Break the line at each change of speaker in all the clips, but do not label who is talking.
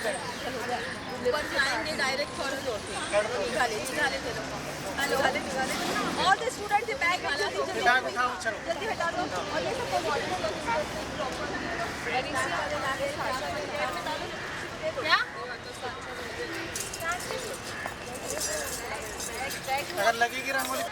पण क्लायंटने डायरेक्ट फॉरच होते निघाले ते लोक. Hello all the student the bag वाला जल्दी हटा दो और ये सबको मॉडल क्या
अगर लगेगी रंगोली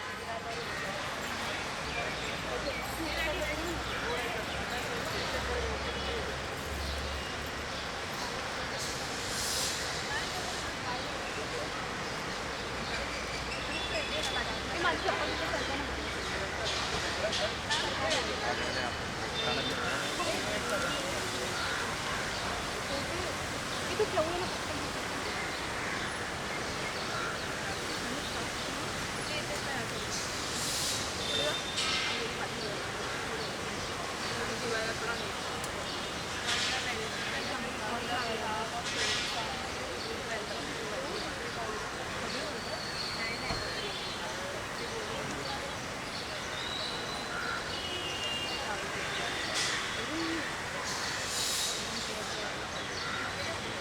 itu jauh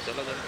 चलो सर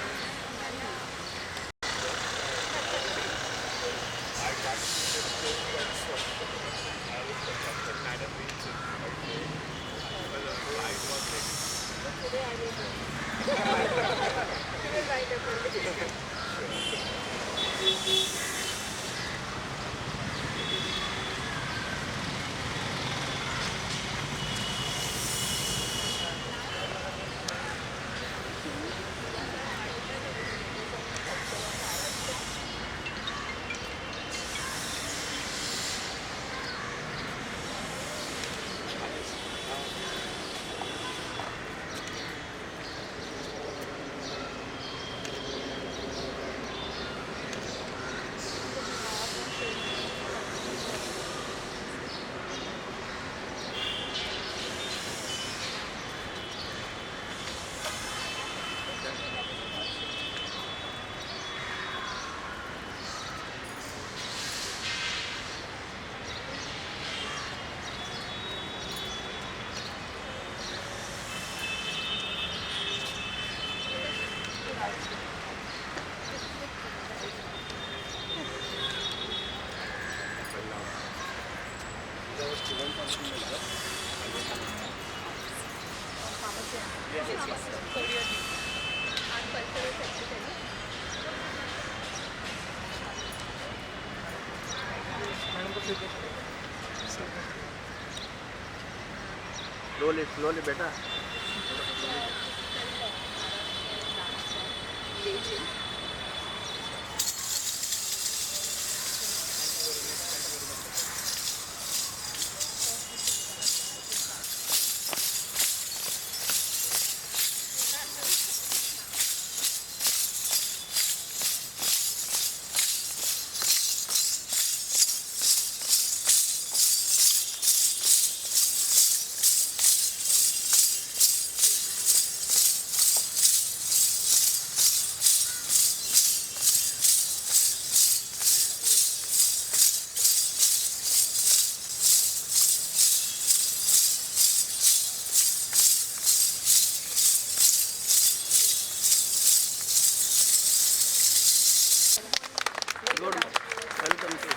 स्लोली बेटा welcome to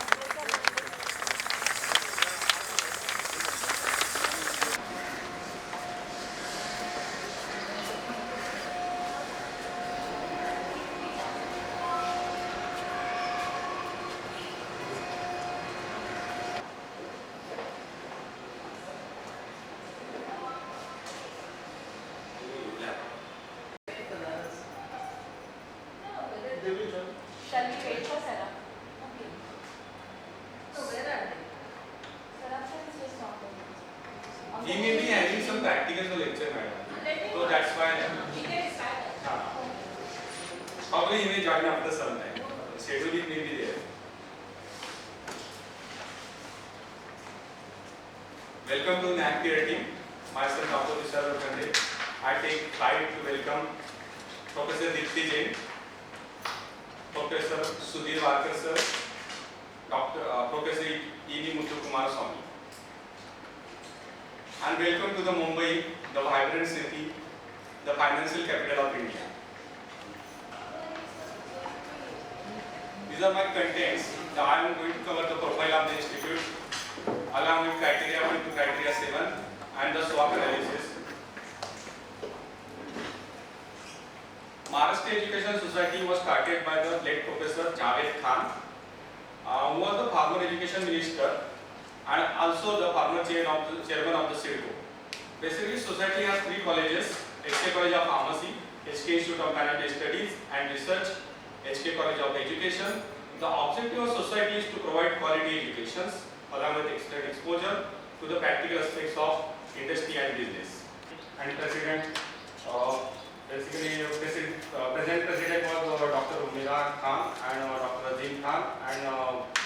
Shall we wait for Sarah? Okay. So where are they? Sarah is just not there.
He may be having some practicals for lecture, madam. So that's why. Probably he may join after some time. Scheduling may be there. Welcome to NAAC peer team. Myself, Dr. Vishal Khande. I take pride to welcome Professor Dipti Jain, Professor Sudhir Walkar sir, Professor E.D. Muthu Kumar Swami. And welcome to the Mumbai, the vibrant city, the financial capital of India. these are my contents. I am going to cover the profile of the institute along with criteria 1 to criteria 7 and the SWOT analysis. Maharashtra Education Society was started by the late Professor Javed Khan, who was the former education minister and also the former chairman of the CIDCO. Basically, society has 3 colleges: HK College of Pharmacy, HK Institute of Management Studies and Research, HK College of Education. The objective of society is to provide quality educations along with extended exposure to the practical aspects of industry and business. And President, present President was Dr. Umira Khan and Dr. Azim Khan and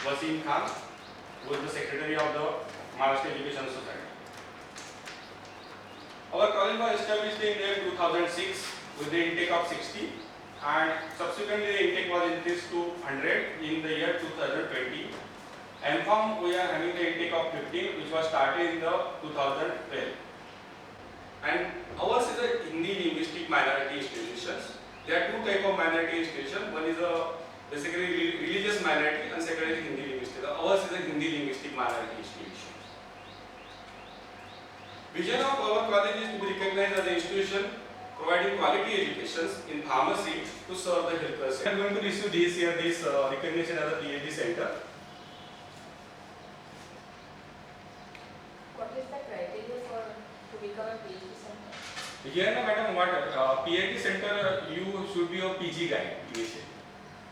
Wasim Khan, who is the Secretary of the Maharashtra Education Society. Our college was established in the year 2006 with the intake of 60, and subsequently the intake was increased to 100 in the year 2020. MPharm, we are having the intake of 15, which was started in the 2012. And ours is a Hindi linguistic minority institutions. There are 2 types of minority institutions. One is a basically religious minority and second is Hindi linguistic. Ours is a Hindi linguistic minority institution. Vision of our college is to be recognized as an institution providing quality educations in pharmacy to serve the healthcare sector. I am going to receive this year this recognition as a PhD center.
What is the criteria for to become a PhD center?
Here, no, madam, what PhD center you should be a PG guide initially.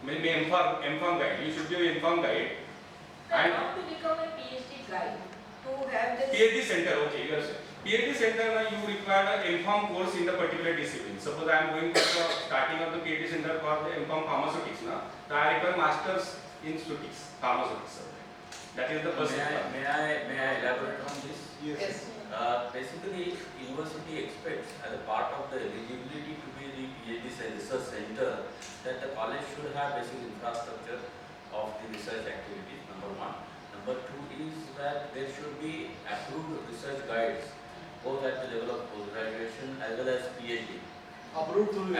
Maybe MPharm guide. You should be an MPharm guide.
And not to become a PhD guide, to have this
PhD center, okay, yes. PhD center you require an MPharm course in the particular discipline. Suppose I am going to the starting of the PhD center for the MPharm pharmaceutics, na, so I require masters in pharmaceutics. That is the first.
May I elaborate on this?
yes.
Basically, university expects as a part of the eligibility to be the PhD research center that the college should have basic infrastructure of the research activities, number 1. Number 2 is that there should be approved research guides both at the level of post-graduation as well as PhD.
Approved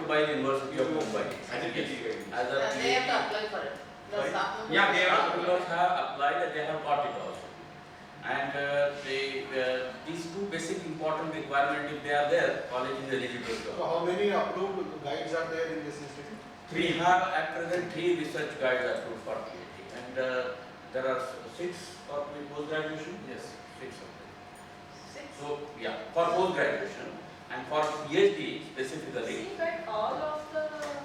By the University of Mumbai.
As a PhD guide.
As a
And they have to apply for it. The
Right.
staff
Yeah, they
Some
are.
people have applied and they have got it also. And these 2 basic important requirements, if they are there, college is eligible.
So how many approved guides are there in this institute?
We have at present 3 research guides approved for PhD, and there are 6 for post-graduation. Yes, 6 of them.
6.
So yeah, for post-graduation and for PhD specifically.
See, but all of the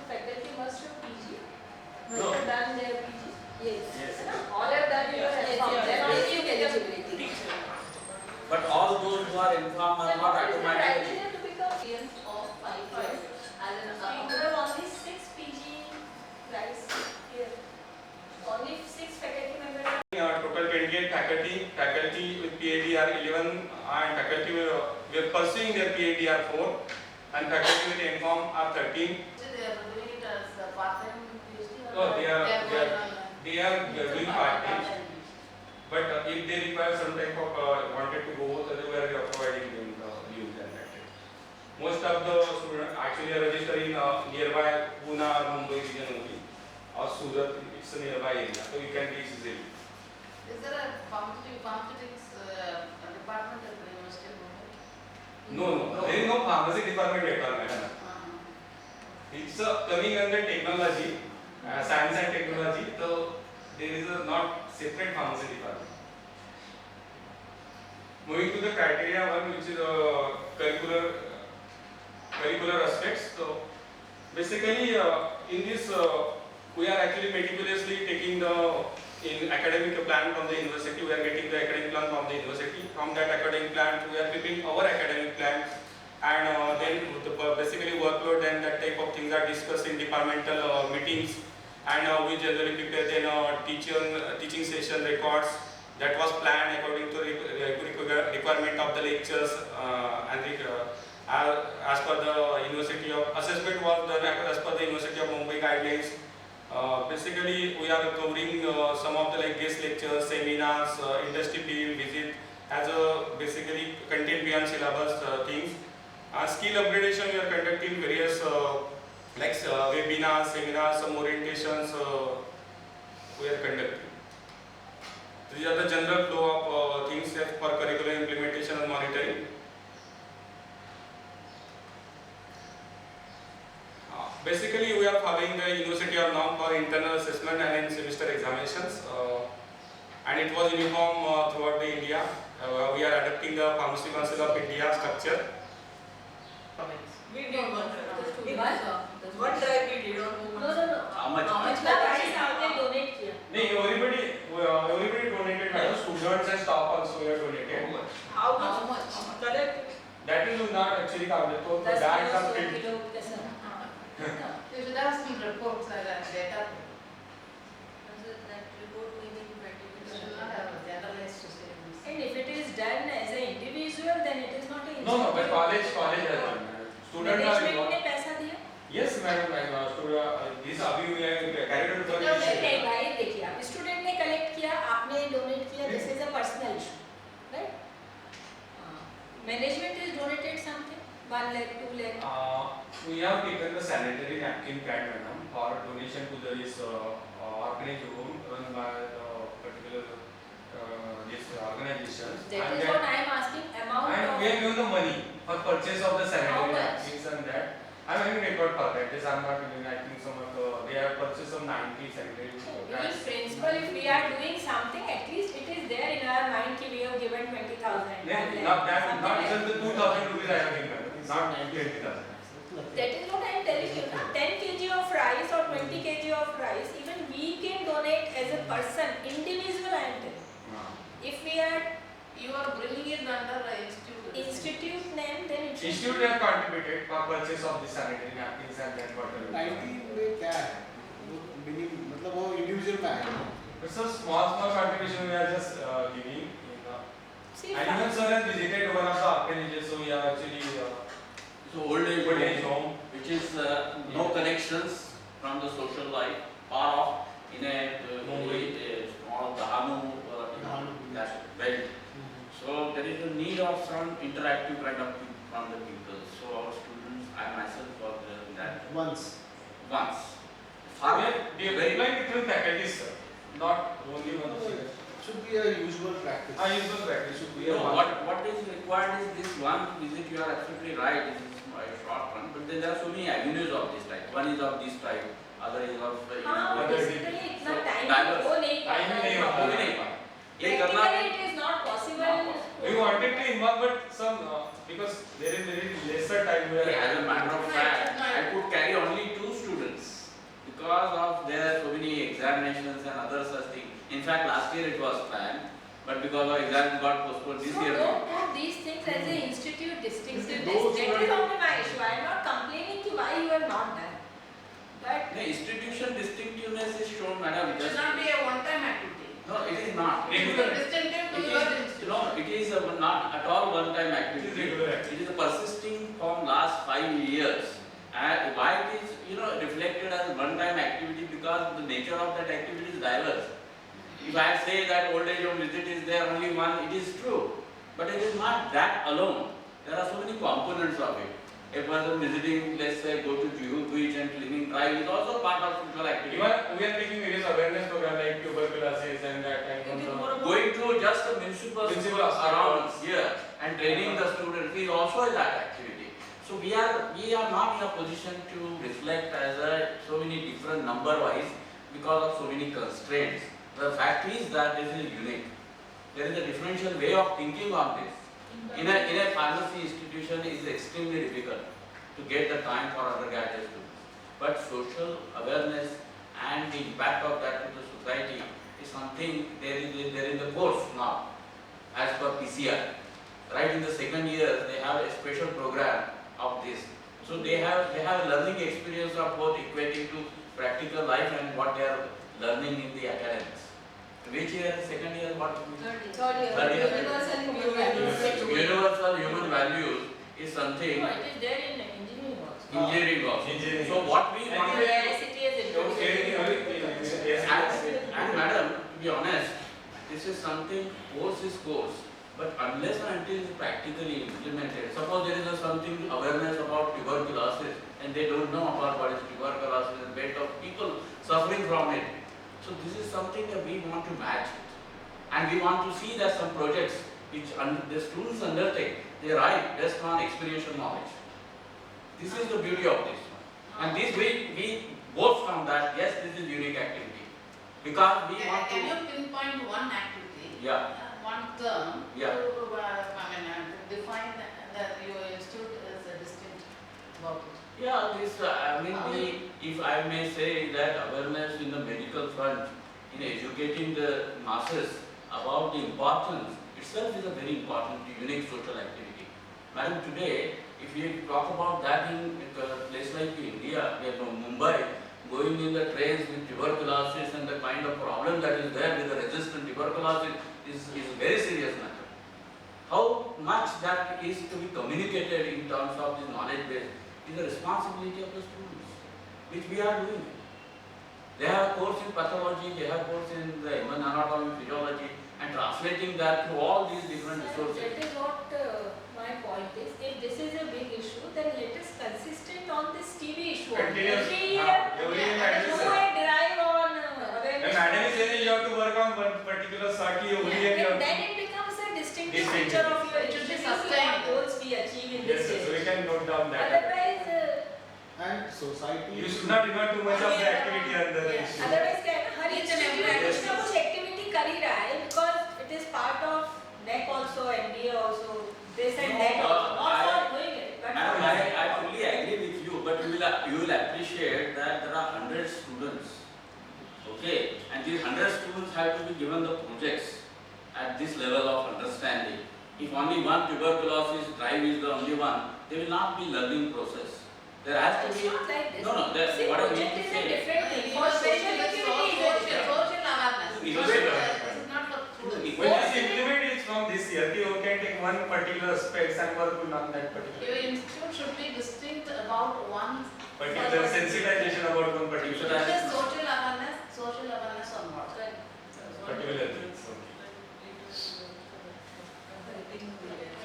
faculty must have PG. Must
No.
have done their PG. Yes.
Yes.
All have done your MPharm. Then only you get eligibility.
But all those who are informed are not
What is the
automatically.
criteria to become PhD of 5 years? And you have only 6 PG guys here. Only 6 faculty members.
Total 28 faculty with PhD are 11, and faculty we are pursuing their PhD are 4, and faculty with MPharm are 13.
So they are doing it as a part-time PhD?
Oh, they are doing part-time. But if they require some type of wanted to go, then we are providing them leaves and that. Most of the students actually are registered in nearby Pune or Mumbai region only, or Surat. It's a nearby area, so you can reach easily.
Is there a pharmaceutics department at the University of Mumbai?
No, there is no pharmacy department at all, madam. It's coming under technology, science and technology. So there is a not separate pharmacy department. Moving to the criteria 1, which is curricular aspects. So basically, in this we are actually meticulously taking the academic plan from the university. We are getting the academic plan from the university. From that academic plan, we are keeping our academic plan, and then basically workload and that type of things are discussed in departmental meetings. And we generally prepare then teaching session records that was planned according to requirement of the lectures and as per the University of assessment was done as per the University of Mumbai guidelines. Basically, we are covering some of the guest lectures, seminars, industry field visit as a basically content beyond syllabus things. Skill upgradation, we are conducting various like webinars, seminars, some orientations we are conducting. These are the general flow of things for curriculum implementation and monitoring. Basically, we are following the University of norm for internal assessment and in semester examinations, and it was uniform throughout the India. We are adopting the Pharmacy Council of India structure.
We did one.
What drive we did on
How much?
आपने donate किया?
No, everybody donated. Madam, students and staff also were donated.
How much? Collect.
That is not actually counted. So
That's
that
also
some
below the sun.
You should have some reports like that data.
That report may be
You should not
practical.
have a generalized system.
And if it is done as an individual, then it is not an
No, but
institute.
college has done. Students are
Management
involved.
ने पैसा दिया?
Yes, madam. This अभी we have carried out the
नहीं भाई देखिए आप student ने collect किया आपने डोनेट किया this is a personal issue right management is donated something 1 lakh 2 lakh
We have taken the sanitary napkin brand, madam, for donation to this orphanage home run by the particular this organizations.
that is what I am asking amount
And
of
we have given the money for purchase of the
How
sanitary
much?
napkins and that. I am having record for that. This I am not giving. I think some of they have purchased some 90 sanitary
in
pads.
principle if we are doing something at least it is there in our mind ki we have given 20,000
Not that, not just the 2,000 rupees I have given. Not 20,000.
that is what I am telling you na 10 kg of rice or 20 kg of rice even we can donate as a person individual I am telling if we are
You are bringing it under the institute.
institute name then it should
Institute have contributed for purchase of the sanitary napkins and that whatever.
19 में क्या है वो minimum मतलब वो individual में है
It's a small contribution we are just giving.
see
And even sir has visited one of the orphanages, so we are actually
So old age
good age home.
which is no connections from the social life, far off in a small Dahanu that belt. So there is a need of some interactive kind of thing from the people. So our students, I myself was there in that
once
once.
We are applying different faculties, sir. Not only one student.
should be a usual practice.
Usual practice should be a
No,
one.
what is required is this one visit. You are absolutely right. This is a short one, but there are so many avenues of this type. One is of this type, other is of
हाँ
other
basically इतना
So,
time
diverse.
वो नहीं
Time नहीं
पाता
होता।
वो भी नहीं पाए। ये करना
practically it is not possible
We wanted to involve, but some because there is very lesser time we are.
As a matter of fact, I could carry only 2 students because of their so many examinations and other such things. In fact, last year it was planned, but because of exams got postponed this
so
year.
don't put these things as a institute distinctiveness
Those
that
who
is
are-
only my issue I am not complaining to why you have not done but
The institution distinctiveness is shown, madam.
It should
Just
not be a one-time activity.
no, it is not.
It is
Regular.
a distinctive to
It
your
is,
institute.
no, it is not at all one-time
It is
activity.
regular activity.
It is persisting from last 5 years. And why it is reflected as one-time activity because the nature of that activity is diverse. If I say that old age home visit is there only one, it is true, but it is not that alone. There are so many components of it. A person visiting, let's say, go to Juhu beach and cleaning drive is also part of spiritual activity.
Even we are taking various awareness programs like tuberculosis and that
It is
kind of.
more about
Going to just the municipal
Municipal
around here and training the students is also that activity. So we are not in a position to reflect as so many different number wise because of so many constraints. The fact is that this is unique. There is a differential way of thinking on this. In a pharmacy institution it is extremely difficult to get the time for undergraduate students. But social awareness and the impact of that to the society is something there in the course now as per PCR. Right in the second year they have a special program of this. So they have learning experience of both equating to practical life and what they are learning in the academics. Which year? Second year? What?
third year universal human values
Universal human values is something
no it is there in engineering also
engineering also.
Engineering.
So what we want to
ICT is introduced
and madam, to be honest, this is something course is course, but unless and until it's practically implemented, suppose there is something awareness about tuberculosis and they don't know about what is tuberculosis and bed of people suffering from it. So this is something that we want to match it. And we want to see that some projects which the students undertake, they write based on experiential knowledge. This is the beauty of this one. And this we both found that yes, this is unique activity. Because we want to...
Can you pinpoint one activity?
Yeah.
One term
Yeah.
to define that your institute is distinct about it?
Yeah, this, if I may say that awareness in the medical front, in educating the masses about the importance itself is a very important, unique social activity. Madam, today, if we talk about that in a place like India, Mumbai, going in the trains with tuberculosis and the kind of problem that is there with the resistant tuberculosis is a very serious matter. How much that is to be communicated in terms of this knowledge base is the responsibility of the students, which we are doing. They have a course in pathology, they have a course in the human anatomy, physiology, and translating that to all these different resources.
That is what my point is. If this is a big issue, then let us consistent on this TB issue.
Continuous.
Every year,
Every year,
do a drive on
When
awareness.
madam is saying you have to work on one particular saki over here.
And then it becomes a distinctive feature of your
It should be
institution.
sustained.
What goals we achieve in
Yes,
this
sir, so we
stage.
can note down that.
Otherwise,
And society.
You should not demand too much of the activity under the issue.
otherwise क्या है ना, हर
Each and
institute
every
कुछ ना कुछ activity कर ही रहा है, because it is part of NAAC also, MBA also, this and that also, not for doing it, but
Madam,
for
I fully agree with you, but you will appreciate that there are 100 students, okay, and these 100 students have to be given the projects at this level of understanding. If only one tuberculosis drive is the only one, there will not be learning process. There has to
It's
be...
not like this.
No, that's
See,
what I
project
mean to
is a
say.
different thing. For
Social
social activity is a different.
awareness.
Social
This
awareness.
is not for students.
When this implement is from this year, you can take one particular specs and work on that particular.
Your institute should be distinct about one
Particular sensitization about one
It
particular.
is social awareness on what?
Particular things.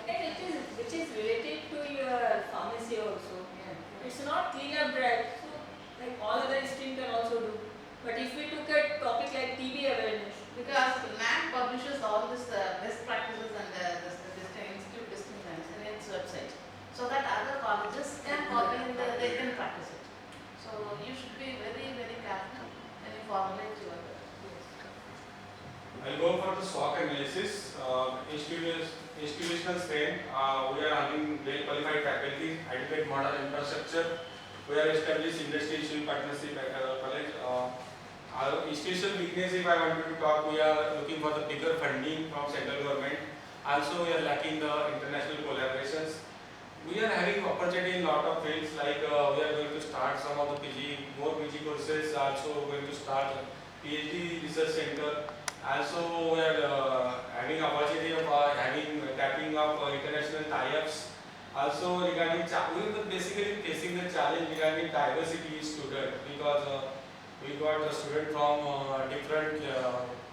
And which is related to your pharmacy also. It's not clean up drive, so like all other streams can also do. But if we took a topic like TB awareness,
Because NAAC publishes all this best practices and this institute distinctions in its website, so that other colleges can copy and they can practice it. So you should be very, very careful when you formulate your.
I'll go for the SWOT analysis. Institutional strength. We are having well qualified faculty, adequate model infrastructure. We are established industry partnership at our college. Our institutional weakness, if I wanted to talk, we are looking for the bigger funding from central government. Also, we are lacking the international collaborations. We are having opportunity in lot of fields, like we are going to start some of the more PG courses. Also, going to start PhD research center. Also, we are having opportunity of tapping up international tie-ups. Also, regarding we are basically facing the challenge regarding diversity student, because we got a student from different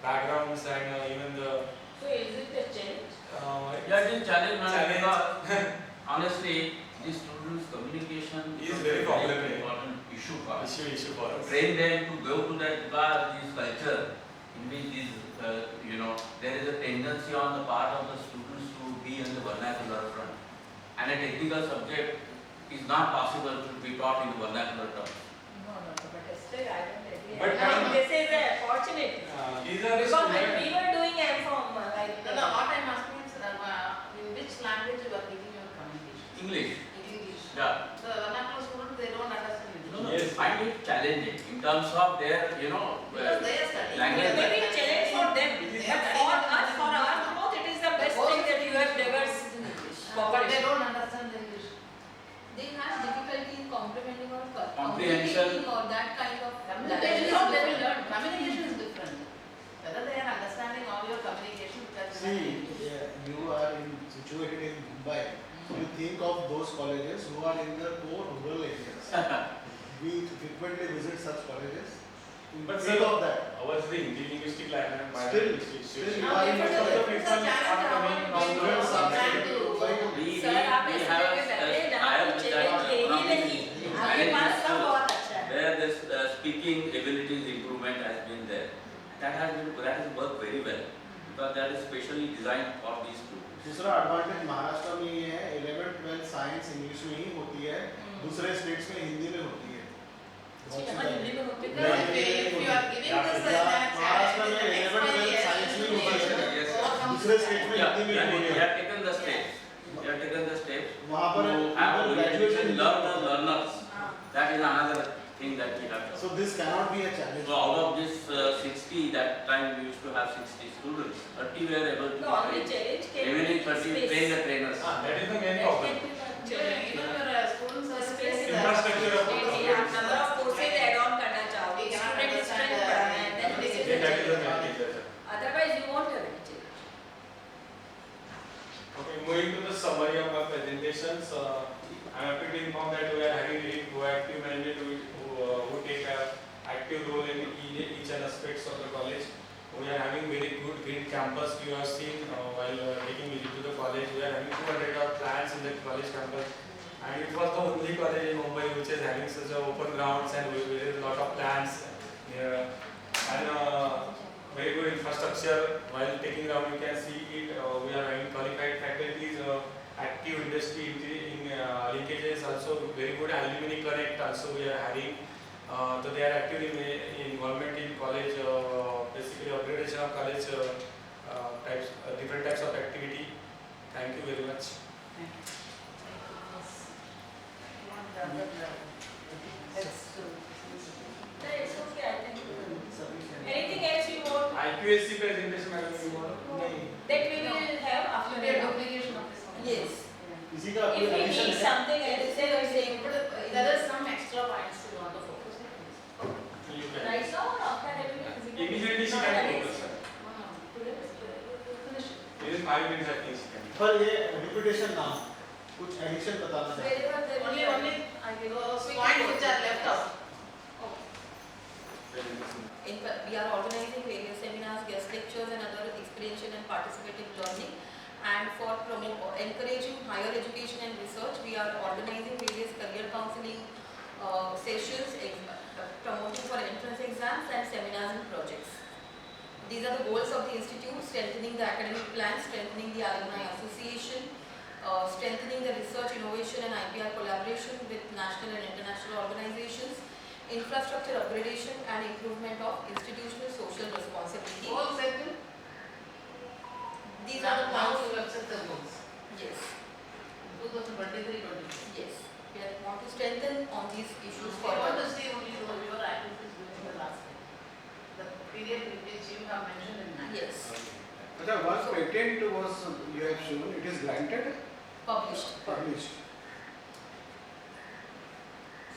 backgrounds and even the.
so is it a challenge?
Yeah, it is challenge, madam,
Challenge.
because honestly, the students' communication
Is
a
very problematic.
important issue for us.
Issue for us.
Train them to go to that bar, this culture, in which this, there is a tendency on the part of the students to be in the vernacular front. And a technical subject is not possible to be taught in the vernacular terms.
No, but still I don't agree.
But
I think this is a fortunate.
These are the
Because when
students.
we were doing M.Pharm, like
No, what I'm asking is in which language you are giving your communication?
English,
In English.
yeah.
The vernacular students, they don't understand English.
No,
Yes.
find it challenging in terms of their,
Because they are studying.
language.
maybe a challenge for them. But for us, for our growth, it is the best thing that you have diverse.
But they don't understand English.
They have difficulty in comprehending or
Comprehension.
communicating or that kind of
Communication is how they will learn. Communication is different. Whether they are understanding all your communication, that's
See, you are situated in Mumbai. You think of those colleges who are in the core rural areas. We frequently visit such colleges.
But
Think
sir,
of that.
ours is the Hindi linguistic line and my
Still-
linguistic.
still you
Now,
are
if
in
it
most of
is
the
a
people
challenge,
are
how
coming
are
from
you
students
going
are
to
trying
do?
to like
sir आप ऐसे जगह बैठे हैं जहाँ पे challenge है ही नहीं, आपके पास सब बहुत अच्छा है।
where this speaking abilities improvement has been there. That has worked very well because that is specially designed for these students.
दूसरा एडवांटेज महाराष्ट्र में ये है 11th 12th साइंस इंग्लिश में ही होती है, दूसरे स्टेट्स में हिंदी में होती है।
यहाँ हिंदी में होती है।
Because if you are giving this as a
Maharashtra में
challenge,
11th 12th साइंस में होती है, दूसरे स्टेट में
Yeah,
हिंदी में होती
we
है।
have taken the steps. We have taken the steps.
वहाँ पर
to have
graduation
learn the learners. That is another thing that we have.
So this cannot be a challenge.
So out of this 60, that time we used to have 60 students. 30 were able to
The only
train.
challenge can
Remaining
be
30
space.
train the trainers.
That is the main
That
problem.
can be one challenge.
even your students are
Space
space
infrastructure of
number of courses add on करना चाहोगे,
We cannot
student
understand
strength
the-
बढ़ाना है, then this is
Yeah,
the
that is the
challenge.
main thing.
Otherwise you won't have any challenge.
Okay, moving to the summary of our presentations, I am happy to inform that we are having really proactive management who take an active role in each and aspects of the college. We are having very good green campus. You have seen while taking visit to the college, we are having 200 of plants in the college campus. And it was the only college in Mumbai which is having such a open grounds and there is a lot of plants here. And very good infrastructure. While taking around, you can see it. We are having qualified faculties, active industry in linkages. Also, very good alumni connect. Also, we are having. So they are active in involvement in college. Basically, upgradation of college types, different types of activity. Thank you very much.
No, it's okay, I think. Anything else you want?
IQSC presentation, I will
That we will have after
Should be a
the
duplication of this one.
Yes.
इसी का
If we
addition
need
है।
something else, then we say
There are some extra points you want to focus on.
You can.
right now or after having a physical.
Immediately she
No,
can
that
focus.
is- Today finish it.
Within 5 minutes, I think she can.
पर ये repetition ना कुछ addition बताना चाहिए।
Wherever there will be
Only
I will
those
quickly
points
go
which
through.
are left out.
We are organizing various seminars, guest lectures and other experiential and participative learning. And for encouraging higher education and research, we are organizing various career counseling sessions, promoting for entrance exams and seminars and projects. These are the goals of the institute: strengthening the academic plan, strengthening the alumni association, strengthening the research, innovation and IPR collaboration with national and international organizations, infrastructure upgradation and improvement of institutional social responsibility.
Goal setting.
These are the
Now
points.
you have set the goals.
Yes,
2023-24.
yes. We want to strengthen on these issues
I want
further.
to see only your activities during the last year. The period which you have mentioned in that.
Yes,
अच्छा one patent was you have shown it is granted
published.
published.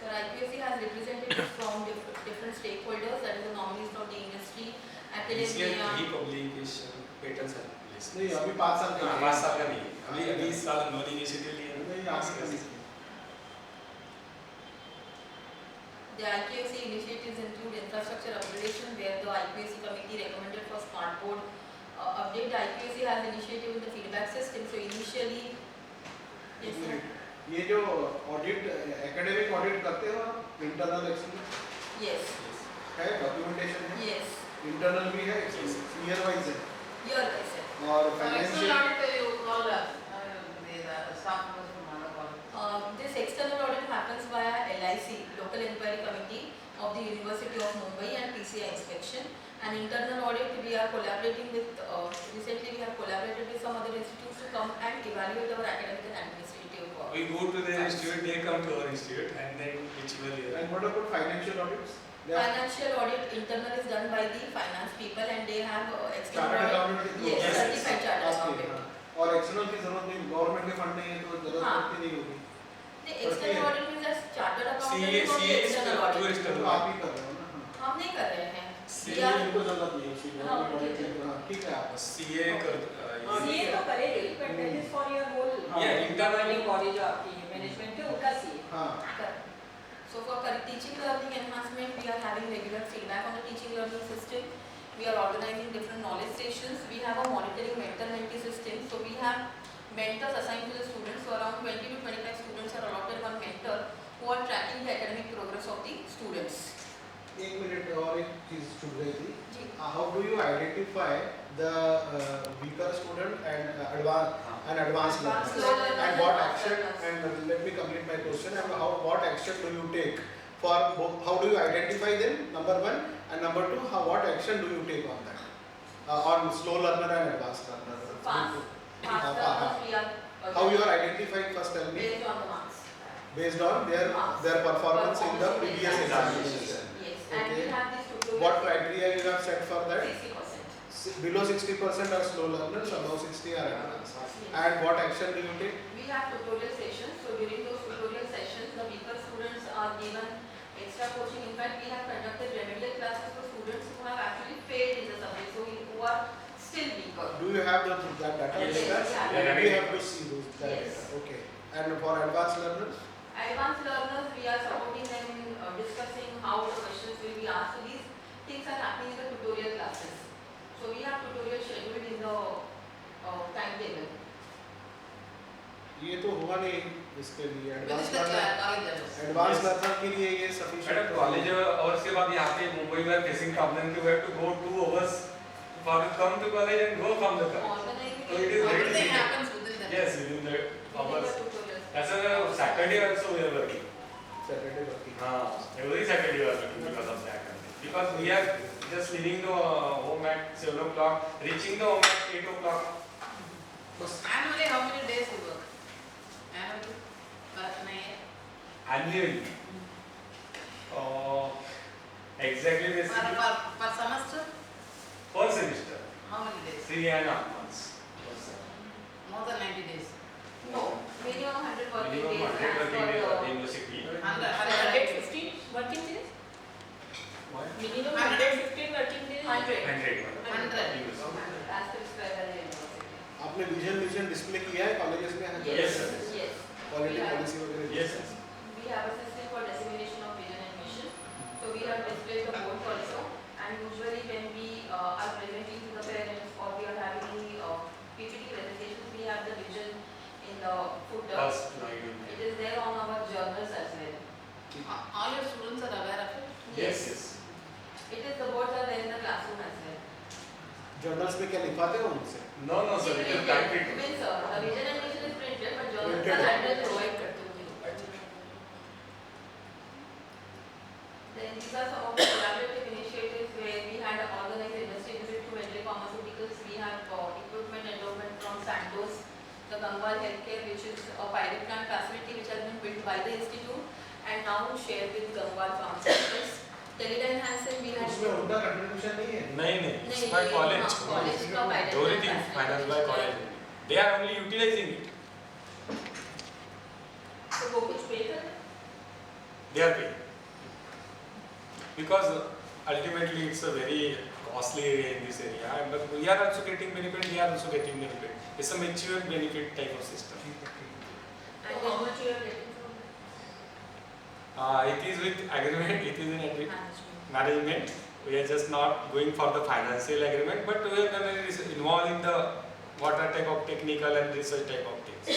So IPSC has representatives from different stakeholders, that is the nominees from the industry, academia.
publication patents are
नहीं अभी 5 साल का
5 साल का नहीं अभी 20 साल नॉन इनिशिएटिव लिए
नहीं आगे का नहीं।
The IPSC initiatives include infrastructure upgradation, where the IPSC committee recommended for smart board update. The IPSC has initiative in the feedback system. So initially, yes sir.
ये जो ऑडिट एकेडमिक ऑडिट करते हो आप इंटरनल एक्सटर्नल
Yes,
है documentation है
yes.
Internal भी है year wise है
Here I said.
और
So
financial
external audit you call the staff members from other college.
This external audit happens via LIC, Local Inquiry Committee of the University of Mumbai, and PCI inspection. And internal audit, we are collaborating with, recently we have collaborated with some other institutes to come and evaluate our academic and administrative work.
we go to the institute, they come to our institute, and then whichever year.
And what about financial audits
Financial audit internal is done by the finance people, and they have external
chartered
audit.
Accountant
Yes,
Yes,
certified chartered accountant.
और external की जरूरत नहीं government के fund नहीं है तो जरूरत
हाँ।
पड़ती नहीं होगी
The external audit means just chartered accountant
CA
for the
CA
external
to
audit.
external
तो आप ही कर रहे हो ना हाँ।
हम नहीं कर रहे हैं. We
सीए
are
इनको जरूरत नहीं है उसकी
हाँ,
गवर्नमेंट
ठीक है।
ऑडिट हाँ ठीक है आप
CA कर
सीए तो करेगी, but that is for your whole
Yeah, internal-
governing body जो आपकी है मैनेजमेंट है उनका सीए।
हाँ
Correct. So for teaching learning enhancement, we are having having regular feedback on the teaching learning system. We are organizing different knowledge stations. We have a monitoring mentor-mentee system. So we have mentors assigned to the students. So around 20 to 25 students are allotted one mentor who are tracking the academic progress of the students.
एक minute और एक चीज छूट गई थी.
जी.
How do you identify the weaker student and advanced learner? And what action? And let me complete my question. And what action do you take for both? How do you identify them? Number one, and number two, what action do you take on that? On slow learner and advanced learner.
Fast learners we are.
How you are identifying? First, tell me.
Based on the marks.
Based on their performance in the previous examination.
Yes, and we have this tutorial.
What criteria you have set for that?
60%.
Below 60% are slow learners, above 60 are advanced. And what action do you take?
We have tutorial sessions. So during those tutorial sessions, the weaker students are given extra coaching. In fact, we have conducted remedial classes for students who have actually failed in the subject, so who are still weaker.
Do you have that data?
Yes.
Yes. We have to see those data.
Yes.
Okay. And for advanced learners?
Advanced learners, we are supporting them in discussing how the questions will be asked. So these things are happening in the tutorial classes. So we have tutorial scheduled in the timetable.
ये तो हुआ नहीं इसके लिए
With
advance
the
learner
college levels.
के लिए ये sufficient
madam college और उसके बाद यहाँ पे मुंबई में फेसिंग प्रॉब्लम कि we have to go 2 hours for come to college and go from the college. So it is very
Everything
difficult.
happens within the
Yes, within the hours.
Tutorials.
That's a Saturday also we are working.
Saturday working.
Every Saturday we are working because of that. Because we are just leaving the home at 7 o'clock, reaching the home at 8 o'clock.
Annually, how many days you work? Annually?
Annually. Exactly this
Per semester?
per semester.
How many days?
3.5 months.
More than 90 days.
No, minimum 100 working
Minimum
days.
100 working
as
days
per
at the
the-
university.
115 working days?
What?
Minimum
100.
115 working days?
100.
100.
100.
As prescribed by the university.
आपने vision display किया है colleges में?
Yes, sir.
Yes.
Quality
We have-
policy वगैरह?
Yes, sir.
We have a system for dissemination of vision and mission. So we have displayed the board also, and usually when we are presenting to the parents or we are having the PPT presentations, we have the vision in the footer.
First line.
It is there on our journals as well.
All your students are aware of it?
Yes, yes.
It is the boards are there in the classroom as well.
Journals में क्या लिखवाते हो उनसे?
No, no, sir. It is typewritten.
Means the vision and mission is printed, but journals
Printed.
are handled provide करते हैं. Then these are some of the collaborative initiatives where we had organized industry visit to Vendor Pharmaceuticals. We have equipment endowment from Sandoz, the Gangwal Healthcare, which is a pilot plant facility which has been built by the institute and now shared with Gangwal Pharmaceuticals. Teledyne Hansen we had.
उसमें उनका contribution नहीं है?
नहीं, it's
नहीं,
by
ये
college.
college का pilot
Everything
plant
financed by
facility.
college. They are only utilizing it.
तो वो कुछ पे कर?
They are paying. Because ultimately it's a very costly area in this area, but we are also getting benefit, they are also getting benefit. It's a mutual benefit type of system.
And how much you are getting from that?
It is with agreement, it is in
Management.
management. We are just not going for the financial agreement, but we are going to involve in the water type of technical and research type of things.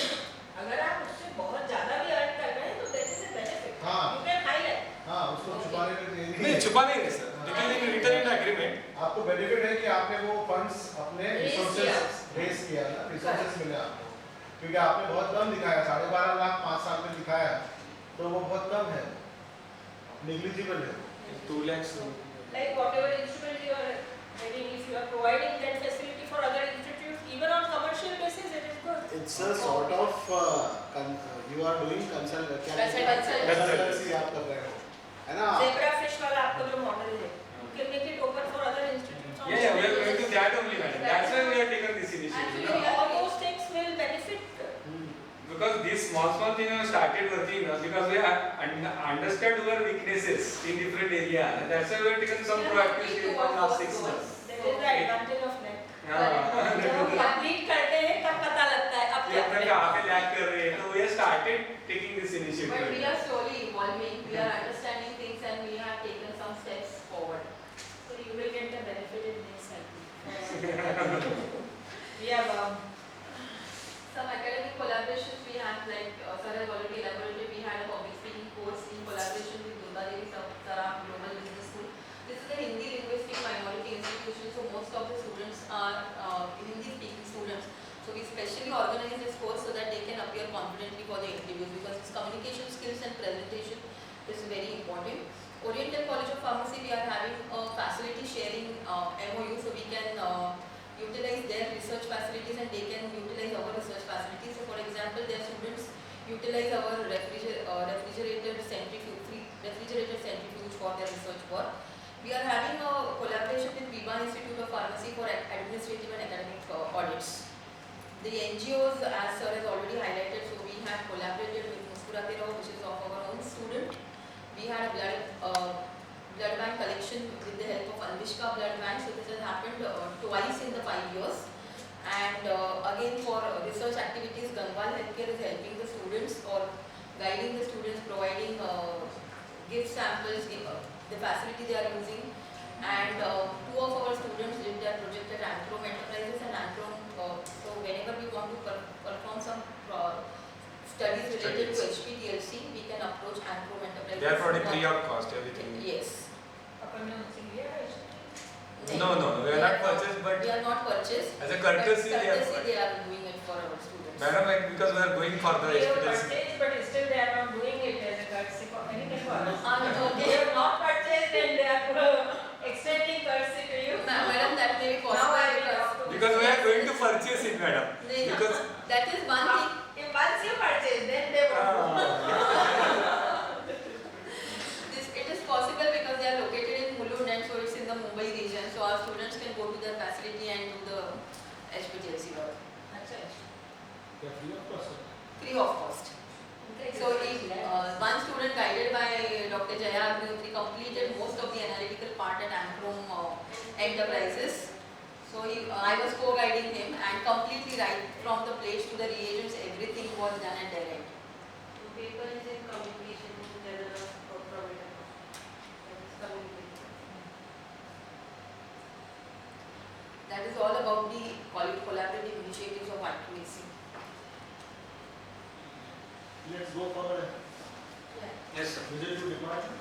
अगर आप उससे बहुत ज़्यादा भी earn कर रहे हैं तो that is a benefit.
हाँ.
You can highlight.
हाँ, उसको छुपाने के लिए
नहीं, छुपा नहीं है sir. It is in written in agreement.
आपको बेनिफिट है कि आपने वो फंड्स अपने
Raise
रिसोर्सेज रेस किया ना, रिसोर्सेज मिले आपको, क्योंकि आपने बहुत कम दिखाया, 12.5 लाख 5 साल में दिखाया, तो वो बहुत कम है, नेग्लिजिबल है.
2 lakhs.
Like whatever instrument you are getting, if you are providing that facility for other institutes, even on commercial basis, it is good.
It's a sort of you are doing consultancy आप कर रहे हो, है ना?
Zebra fish वाला आपका जो model है, you can make it open for other institutes. also.
Yeah, we are going to that only, madam. That's why we have taken this initiative.
Actually, all those things will benefit.
Because these small things have started working because we have understood our weaknesses in different areas. That's why we have taken some proactive steps in the last 6 months.
That is the advantage of net.
हाँ.
जब हम complete करते हैं तब पता लगता है अब
कि
क्या
अपने
करें.
कहाँ पे lag कर रहे हैं, तो we have started taking this
But we
initiative.
are slowly evolving. We are understanding things and we have taken some steps steps forward.
So you will get the benefit in next cycle. We have
Some academic collaborations we have, like sir has already elaborated, we had a public speaking course in collaboration with Durga Devi Saraf Global Business School. This is a Hindi linguistic minority institution, so most of the students are Hindi speaking students. So we specially organize this course so that they can appear confidently for the interviews, because its communication skills and presentation is very important. Oriental College of Pharmacy, we are having a facility sharing MOU, so we can utilize their research facilities and they can utilize our research facilities. So for example, their students utilize our refrigerated centrifuge for their research work. We are having a collaboration with Viva Institute of Pharmacy for administrative and academic audits. The NGOs, as sir has already highlighted, so we have collaborated with Muskurate Rao, which is of our own student. We had a blood bank collection with the help of Anvishka Blood Bank. So this has happened twice in the 5 years. And again, for research activities, Gangwal Healthcare is helping the students or guiding the students, providing gift samples, the facility they are using. And 2 of our students did their project at Ancrom Enterprises and Ancrom. So whenever we want to perform some studies related to HPTLC, we can approach Ancrom Enterprises.
They are for the free of cost, everything.
Yes.
No, we are not purchased, but
we are not purchased.
as a courtesy,
they are doing it for our students.
Madam, like, because we are going for the
we have
HPTLC.
purchased, but still they are not doing it as a courtesy for anything for us.
Okay.
They have not purchased and they are extending courtesy to you.
Madam, that may be
Now
possible
I will talk to
Because we are going to purchase it, madam. Because
that is one thing.
If once you purchase, then they will.
It is possible because they are located in Mulund and so it's in the Mumbai region. So our students can go to their facility and do the HPTLC work.
They are free of cost.
Free of cost. So if one student guided by Dr. Jaya Agnihotri completed most of the analytical part at Ancrom Enterprises. So I was co-guiding him and completely right from the plates to the reagents, everything was done at their end.
Paper is in communication with the provider.
That is all about the collaborative initiatives of IQAC.
Let's go for
Yes, sir.
visit to department.